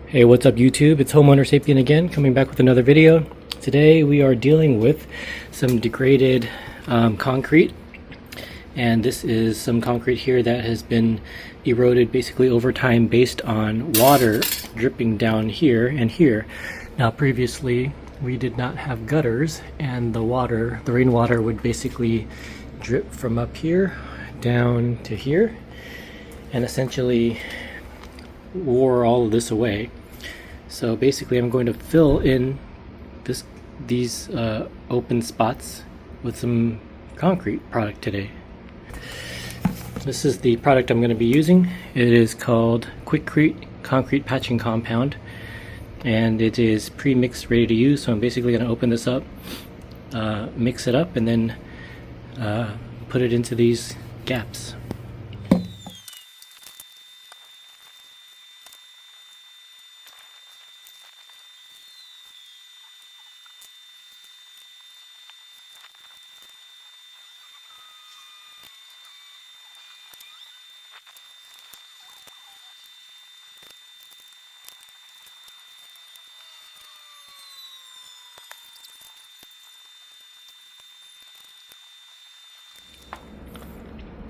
Hey, what's up YouTube? It's Homeowner Sapien again, coming back with another video. Today we are dealing with some degraded concrete, and this is some concrete here that has been eroded basically over time based on water dripping down here and here. Now previously we did not have gutters, and the rainwater would basically drip from up here down to here and essentially wore all of this away. So basically I'm going to fill in these open spots with some concrete product today. This is the product I'm going to be using. It is called Quikrete Concrete Patching Compound, and it is pre-mixed, ready to use. So I'm basically going to open this up, mix it up, and then put it into these gaps.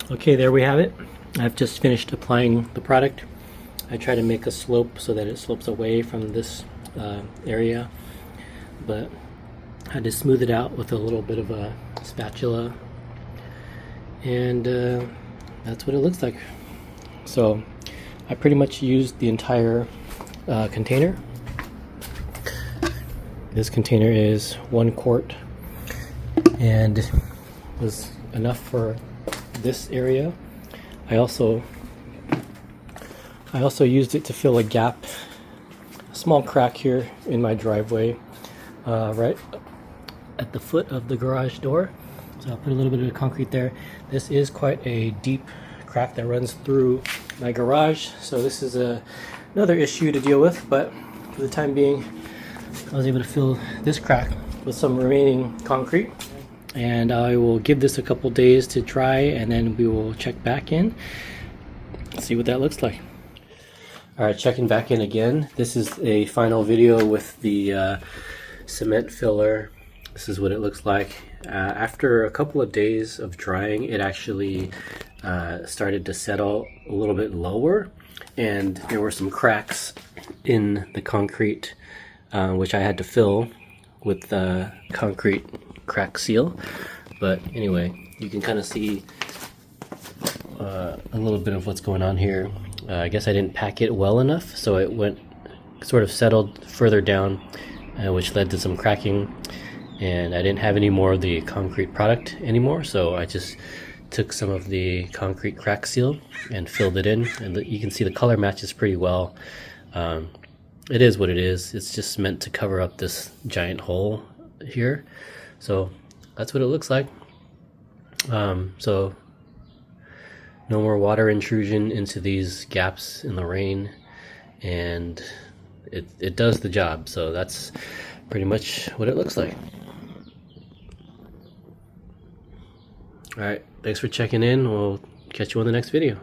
Okay, there we have it. I've just finished applying the product. I try to make a slope so that it slopes away from this area, but I had to smooth it out with a little bit of a spatula, and that's what it looks like. So I pretty much used the entire container. This container is 1 quart and was enough for this area. I also used it to fill a gap, a small crack here in my driveway, right at the foot of the garage door. So I'll put a little bit of concrete there. This is quite a deep crack that runs through my garage, so this is another issue to deal with, but for the time being I was able to fill this crack with some remaining concrete. And I will give this a couple days to dry, and then we will check back in, see what that looks like. Alright, checking back in again. This is a final video with the cement filler. This is what it looks like. After a couple of days of drying, it actually started to settle a little bit lower, and there were some cracks in the concrete, which I had to fill with concrete crack seal. But anyway, you can kind of see a little bit of what's going on here. I guess I didn't pack it well enough, so it went sort of settled further down, which led to some cracking, and I didn't have any more of the concrete product anymore, so I just took some of the concrete crack seal and filled it in, and you can see the color matches pretty well. It is what it is. It's just meant to cover up this giant hole here. So that's what it looks like. So no more water intrusion into these gaps in the rain, and it does the job. So that's pretty much what it looks like. Alright, thanks for checking in. We'll catch you on the next video.